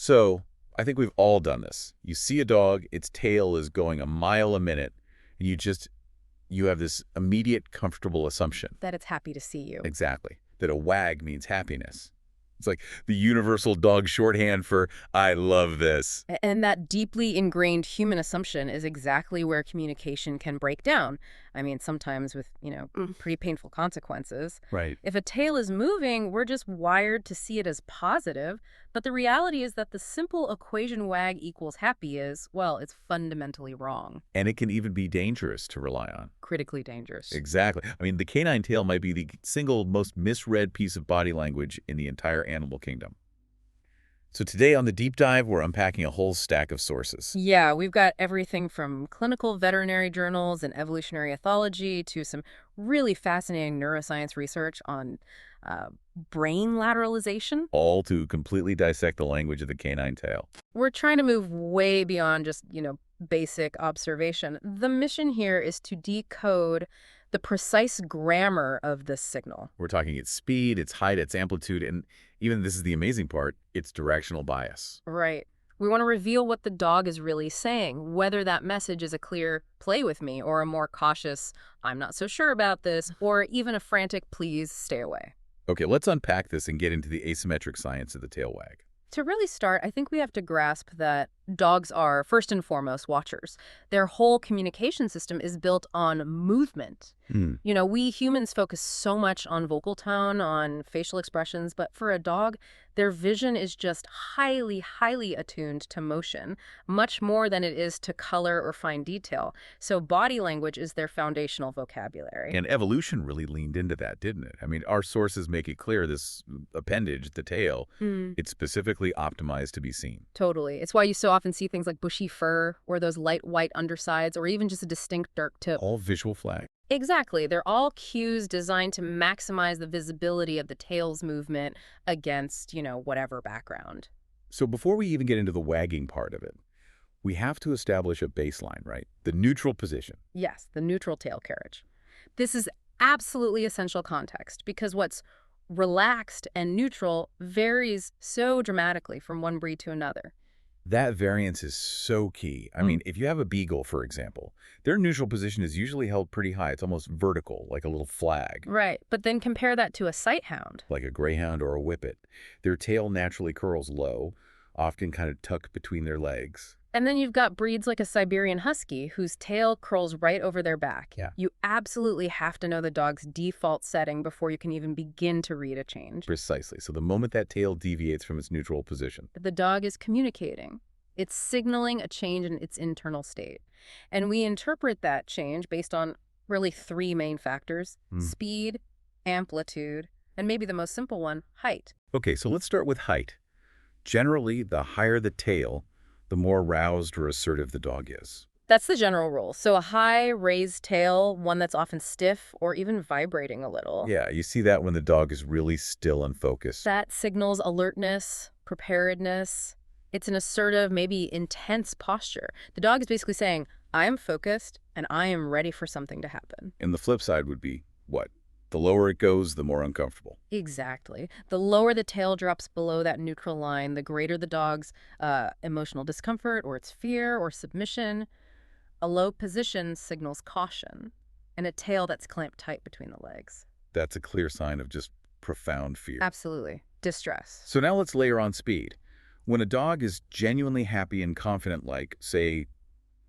So I think we've all done this. You see a dog, its tail is going a mile a minute, and you have this immediate comfortable assumption. That it's happy to see you. Exactly. That a wag means happiness. It's like the universal dog shorthand for, I love this. And that deeply ingrained human assumption is exactly where communication can break down. I mean, sometimes with, pretty painful consequences. Right. If a tail is moving, we're just wired to see it as positive. But the reality is that the simple equation wag equals happy is, well, it's fundamentally wrong. And it can even be dangerous to rely on. Critically dangerous. Exactly. I mean, the canine tail might be the single most misread piece of body language in the entire animal kingdom. So today on the deep dive, we're unpacking a whole stack of sources. Yeah, we've got everything from clinical veterinary journals and evolutionary ethology to some really fascinating neuroscience research on brain lateralization. All to completely dissect the language of the canine tail. We're trying to move way beyond just, basic observation. The mission here is to decode the precise grammar of this signal. We're talking its speed, its height, its amplitude, and even, this is the amazing part, its directional bias. Right. We want to reveal what the dog is really saying, whether that message is a clear, play with me, or a more cautious, I'm not so sure about this, or even a frantic, please stay away. Okay, let's unpack this and get into the asymmetric science of the tail wag. To really start, I think we have to grasp that dogs are, first and foremost, watchers. Their whole communication system is built on movement. We humans focus so much on vocal tone, on facial expressions, but for a dog, their vision is just highly, highly attuned to motion, much more than it is to color or fine detail. So body language is their foundational vocabulary. And evolution really leaned into that, didn't it? I mean, our sources make it clear this appendage, the tail, it's specifically optimized to be seen. Totally. It's why you so often see things like bushy fur or those light white undersides or even just a distinct dark tip. All visual flag. Exactly. They're all cues designed to maximize the visibility of the tail's movement against, whatever background. So before we even get into the wagging part of it, we have to establish a baseline, right? The neutral position. Yes, the neutral tail carriage. This is absolutely essential context because what's relaxed and neutral varies so dramatically from one breed to another. That variance is so key. I mean, if you have a beagle, for example, their neutral position is usually held pretty high. It's almost vertical, like a little flag. Right, but then compare that to a sight hound. Like a greyhound or a whippet. Their tail naturally curls low, often kind of tucked between their legs. And then you've got breeds like a Siberian Husky whose tail curls right over their back. Yeah. You absolutely have to know the dog's default setting before you can even begin to read a change. Precisely. So the moment that tail deviates from its neutral position, The dog is communicating. It's signaling a change in its internal state. And we interpret that change based on really three main factors: speed, amplitude, and maybe the most simple one, height. Okay, so let's start with height. Generally, the higher the tail, the more roused or assertive the dog is. That's the general rule. So a high, raised tail, one that's often stiff or even vibrating a little. Yeah, you see that when the dog is really still and focused. That signals alertness, preparedness. It's an assertive, maybe intense posture. The dog is basically saying, I am focused and I am ready for something to happen. And the flip side would be, what? The lower it goes, the more uncomfortable. Exactly. The lower the tail drops below that neutral line, the greater the dog's emotional discomfort or its fear or submission. A low position signals caution, and a tail that's clamped tight between the legs. That's a clear sign of just profound fear. Absolutely. Distress. So now let's layer on speed. When a dog is genuinely happy and confident, like, say,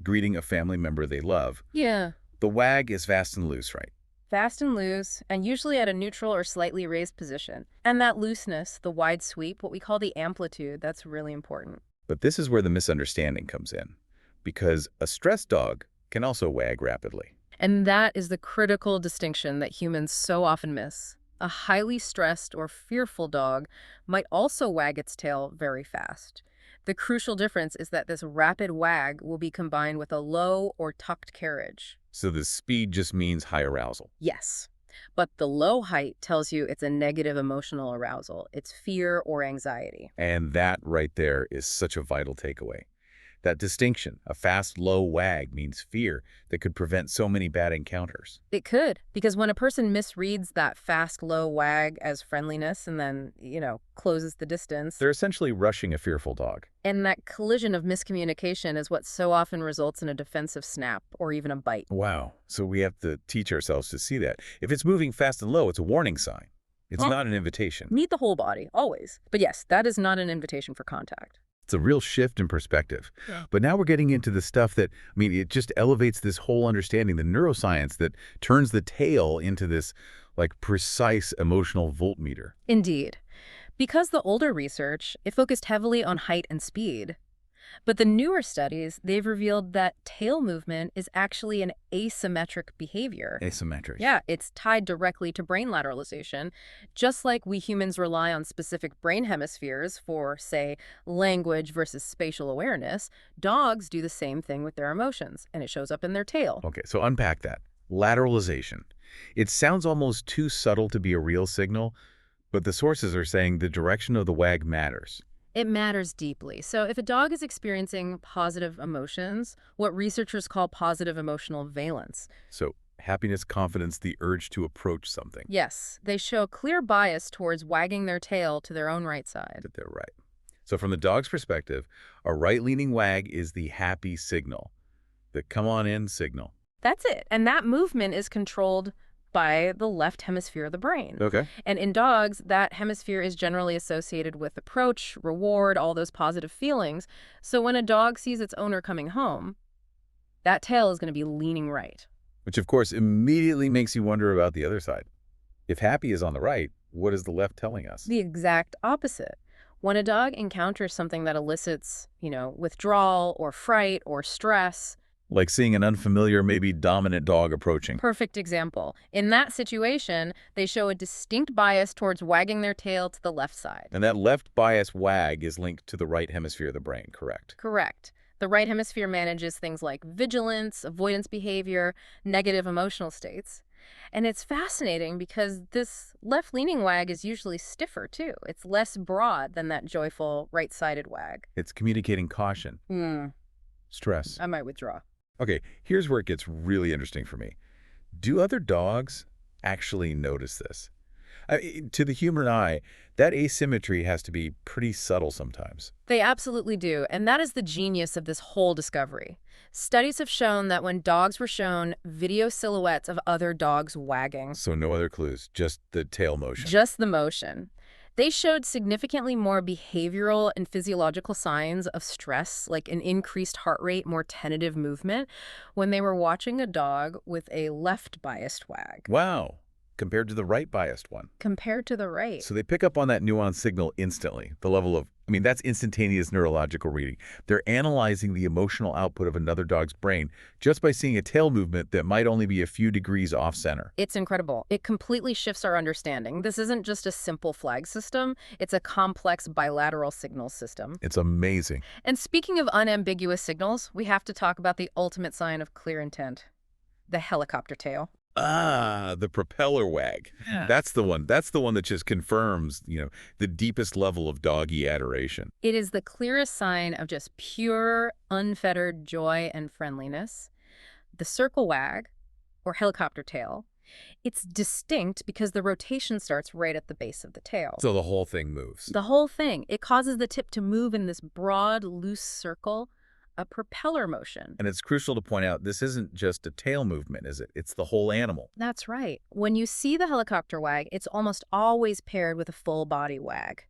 greeting a family member they love, Yeah. the wag is fast and loose, right? Fast and loose, and usually at a neutral or slightly raised position. And that looseness, the wide sweep, what we call the amplitude, that's really important. But this is where the misunderstanding comes in, because a stressed dog can also wag rapidly. And that is the critical distinction that humans so often miss. A highly stressed or fearful dog might also wag its tail very fast. The crucial difference is that this rapid wag will be combined with a low or tucked carriage. So the speed just means high arousal. Yes, but the low height tells you it's a negative emotional arousal. It's fear or anxiety. And that right there is such a vital takeaway. That distinction, a fast, low wag, means fear that could prevent so many bad encounters. It could, because when a person misreads that fast, low wag as friendliness and then, closes the distance, They're essentially rushing a fearful dog. and that collision of miscommunication is what so often results in a defensive snap or even a bite. Wow. So we have to teach ourselves to see that. If it's moving fast and low, it's a warning sign. It's Well, not an invitation. Meet the whole body, always. But yes, that is not an invitation for contact. It's a real shift in perspective. Yeah. But now we're getting into the stuff that, it just elevates this whole understanding, the neuroscience that turns the tail into this, precise emotional voltmeter. Indeed. Because the older research, it focused heavily on height and speed. But the newer studies, they've revealed that tail movement is actually an asymmetric behavior. Asymmetry. Yeah, it's tied directly to brain lateralization. Just like we humans rely on specific brain hemispheres for, say, language versus spatial awareness, dogs do the same thing with their emotions, and it shows up in their tail. Okay, so unpack that. Lateralization. It sounds almost too subtle to be a real signal, but the sources are saying the direction of the wag matters. It matters deeply. So if a dog is experiencing positive emotions, what researchers call positive emotional valence. So happiness, confidence, the urge to approach something. Yes, they show a clear bias towards wagging their tail to their own right side. That they're right. So from the dog's perspective, a right-leaning wag is the happy signal, the come on in signal. That's it. And that movement is controlled by the left hemisphere of the brain. Okay. And in dogs, that hemisphere is generally associated with approach, reward, all those positive feelings. So when a dog sees its owner coming home, that tail is going to be leaning right. Which, of course, immediately makes you wonder about the other side. If happy is on the right, what is the left telling us? The exact opposite. When a dog encounters something that elicits, withdrawal or fright or stress, Like seeing an unfamiliar, maybe dominant dog approaching. perfect example. In that situation, they show a distinct bias towards wagging their tail to the left side. And that left bias wag is linked to the right hemisphere of the brain, correct? Correct. The right hemisphere manages things like vigilance, avoidance behavior, negative emotional states. And it's fascinating because this left-leaning wag is usually stiffer, too. It's less broad than that joyful right-sided wag. It's communicating caution, stress. I might withdraw. Okay, here's where it gets really interesting for me. Do other dogs actually notice this? To the human eye, that asymmetry has to be pretty subtle sometimes. They absolutely do, and that is the genius of this whole discovery. Studies have shown that when dogs were shown video silhouettes of other dogs wagging, So no other clues, just the tail motion. just the motion, they showed significantly more behavioral and physiological signs of stress, like an increased heart rate, more tentative movement, when they were watching a dog with a left-biased wag Wow, compared to the right-biased one. compared to the right. So they pick up on that nuanced signal instantly. The level of, that's instantaneous neurological reading. They're analyzing the emotional output of another dog's brain just by seeing a tail movement that might only be a few degrees off-center. It's incredible. It completely shifts our understanding. This isn't just a simple flag system. It's a complex bilateral signal system. It's amazing. And speaking of unambiguous signals, we have to talk about the ultimate sign of clear intent, the helicopter tail. Ah, the propeller wag. Yeah. That's the one. That's the one that just confirms, the deepest level of doggy adoration. It is the clearest sign of just pure, unfettered joy and friendliness. The circle wag, or helicopter tail, it's distinct because the rotation starts right at the base of the tail. So the whole thing moves. The whole thing. It causes the tip to move in this broad, loose circle, a propeller motion. And it's crucial to point out this isn't just a tail movement, is it? It's the whole animal. That's right. When you see the helicopter wag, it's almost always paired with a full body wag.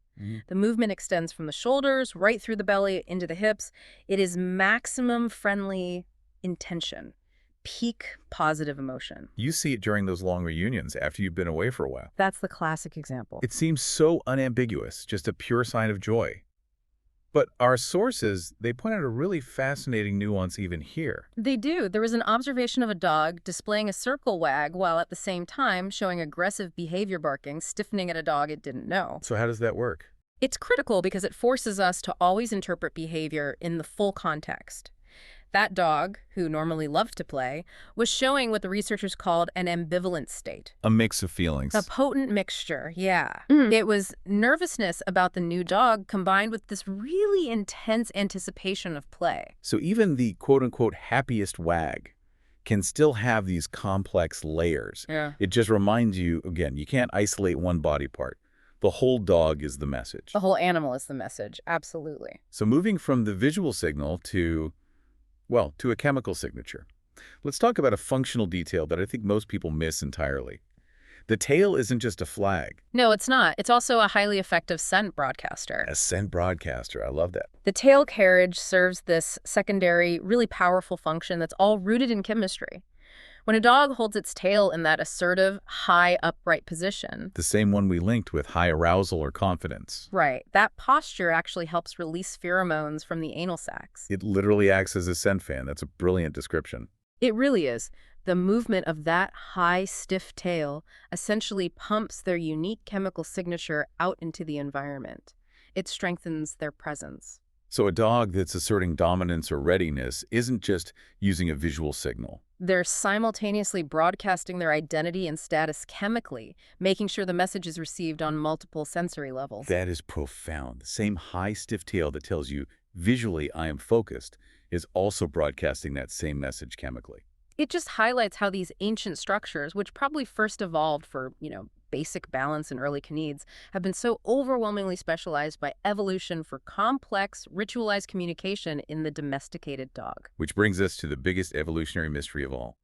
The movement extends from the shoulders, right through the belly, into the hips. It is maximum friendly intention, peak positive emotion. You see it during those long reunions after you've been away for a while. That's the classic example. It seems so unambiguous, just a pure sign of joy. But our sources, they point out a really fascinating nuance even here. They do. There was an observation of a dog displaying a circle wag while at the same time showing aggressive behavior barking, stiffening at a dog it didn't know. So how does that work? It's critical because it forces us to always interpret behavior in the full context. That dog, who normally loved to play, was showing what the researchers called an ambivalent state. A mix of A feelings. potent mixture, yeah. It was nervousness about the new dog combined with this really intense anticipation of play. So even the quote-unquote happiest wag can still have these complex layers. Yeah. It just reminds you, again, you can't isolate one body part. The whole dog is the message. The whole animal is the message, absolutely. So moving from the visual signal to, well, to a chemical signature. Let's talk about a functional detail that I think most people miss entirely. The tail isn't just a flag. No, it's not. It's also a highly effective scent broadcaster. A scent broadcaster. I love that. The tail carriage serves this secondary, really powerful function that's all rooted in chemistry. When a dog holds its tail in that assertive, high, upright position, The same one we linked with high arousal or confidence. right, that posture actually helps release pheromones from the anal sacs. It literally acts as a scent fan. That's a brilliant description. It really is. The movement of that high, stiff tail essentially pumps their unique chemical signature out into the environment. It strengthens their presence. So a dog that's asserting dominance or readiness isn't just using a visual signal. They're simultaneously broadcasting their identity and status chemically, making sure the message is received on multiple sensory levels. That is profound. The same high, stiff tail that tells you, visually, I am focused, is also broadcasting that same message chemically. It just highlights how these ancient structures, which probably first evolved for, basic balance in early canids, have been so overwhelmingly specialized by evolution for complex, ritualized communication in the domesticated dog. Which brings us to the biggest evolutionary mystery of all.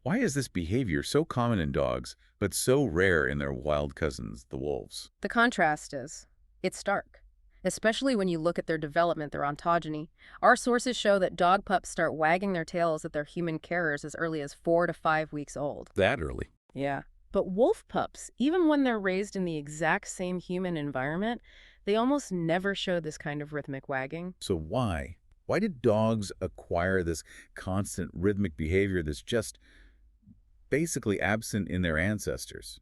Why is this behavior so common in dogs, but so rare in their wild cousins, the wolves? The contrast is, it's stark. Especially when you look at their development, their ontogeny. Our sources show that dog pups start wagging their tails at their human carriers as early as 4 to 5 weeks old. That early. Yeah. But wolf pups, even when they're raised in the exact same human environment, they almost never show this kind of rhythmic wagging. So why? Why did dogs acquire this constant rhythmic behavior that's just basically absent in their ancestors?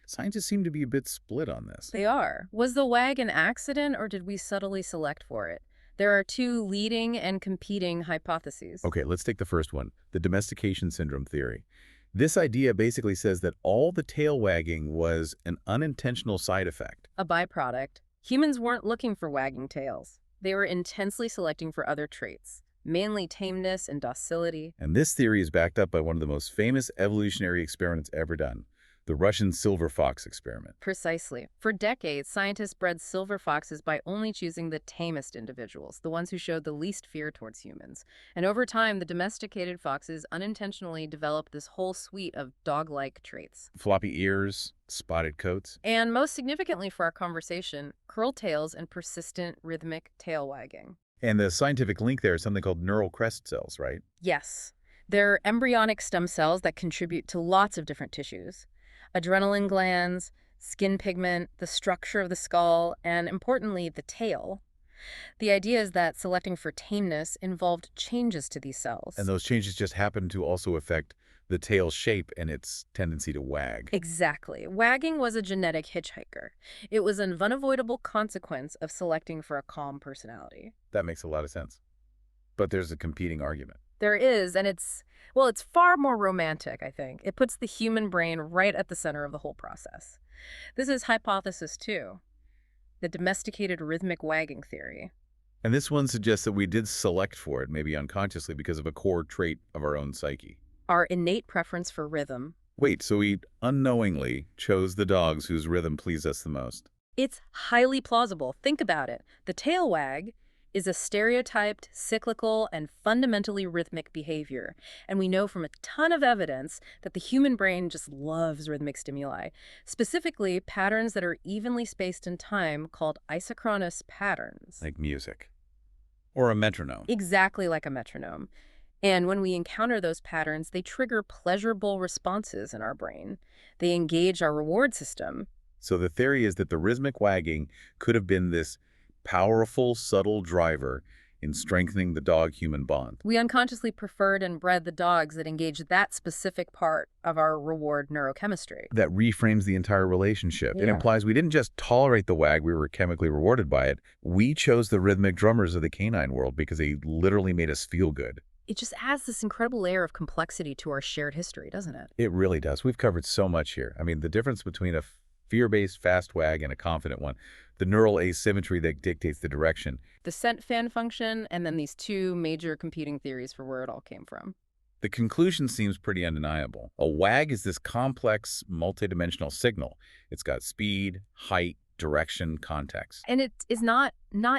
Scientists seem to be a bit split on this. They are. Was the wag an accident, or did we subtly select for it? There are two leading and competing hypotheses. Okay, let's take the first one, the domestication syndrome theory. This idea basically says that all the tail wagging was an unintentional side effect. A byproduct. Humans weren't looking for wagging tails. They were intensely selecting for other traits, mainly tameness and docility. And this theory is backed up by one of the most famous evolutionary experiments ever done, the Russian silver fox experiment. Precisely. For decades, scientists bred silver foxes by only choosing the tamest individuals, the ones who showed the least fear towards humans. And over time, the domesticated foxes unintentionally developed this whole suite of dog-like traits. Floppy ears, spotted coats. And most significantly for our conversation, curled tails and persistent rhythmic tail wagging. And the scientific link there is something called neural crest cells, right? Yes. They're embryonic stem cells that contribute to lots of different tissues. Adrenaline glands, skin pigment, the structure of the skull, and importantly, the tail. The idea is that selecting for tameness involved changes to these cells. And those changes just happen to also affect the tail shape and its tendency to wag. Exactly. Wagging was a genetic hitchhiker. It was an unavoidable consequence of selecting for a calm personality. That makes a lot of sense. But there's a competing argument. There is, and it's far more romantic, I think. It puts the human brain right at the center of the whole process. This is hypothesis 2, the domesticated rhythmic wagging theory. And this one suggests that we did select for it, maybe unconsciously, because of a core trait of our own psyche. Our innate preference for rhythm. Wait, so we unknowingly chose the dogs whose rhythm pleased us the most? It's highly plausible. Think about it. The tail wag is a stereotyped, cyclical, and fundamentally rhythmic behavior. And we know from a ton of evidence that the human brain just loves rhythmic stimuli, specifically patterns that are evenly spaced in time called isochronous patterns. Like music. Or a metronome. Exactly like a metronome. And when we encounter those patterns, they trigger pleasurable responses in our brain. They engage our reward system. So the theory is that the rhythmic wagging could have been this powerful, subtle driver in strengthening the dog-human bond. We unconsciously preferred and bred the dogs that engage that specific part of our reward neurochemistry. That reframes the entire relationship. It Yeah. implies we didn't just tolerate the wag, we were chemically rewarded by it. We chose the rhythmic drummers of the canine world because they literally made us feel good. It just adds this incredible layer of complexity to our shared history, doesn't it? It really does. We've covered so much here. I mean, the difference between a fear-based fast wag and a confident one, the neural asymmetry that dictates the direction. The scent fan function, and then these two major competing theories for where it all came from. The conclusion seems pretty undeniable. A wag is this complex, multidimensional signal. It's got speed, height, direction, context. And it is not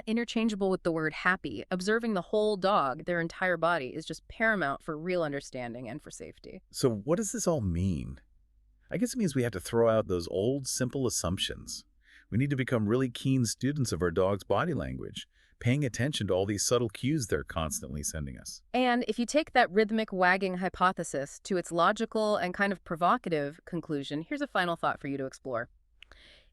interchangeable with the word happy. Observing the whole dog, their entire body, is just paramount for real understanding and for safety. So what does this all mean? I guess it means we have to throw out those old, simple assumptions. We need to become really keen students of our dog's body language, paying attention to all these subtle cues they're constantly sending us. And if you take that rhythmic wagging hypothesis to its logical and kind of provocative conclusion, here's a final thought for you to explore.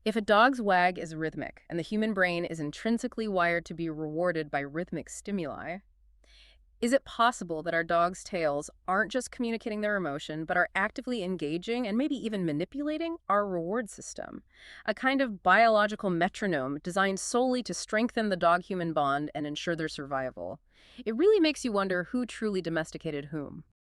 If a dog's wag is rhythmic and the human brain is intrinsically wired to be rewarded by rhythmic stimuli, is it possible that our dogs' tails aren't just communicating their emotion, but are actively engaging and maybe even manipulating our reward system? A kind of biological metronome designed solely to strengthen the dog-human bond and ensure their survival. It really makes you wonder who truly domesticated whom.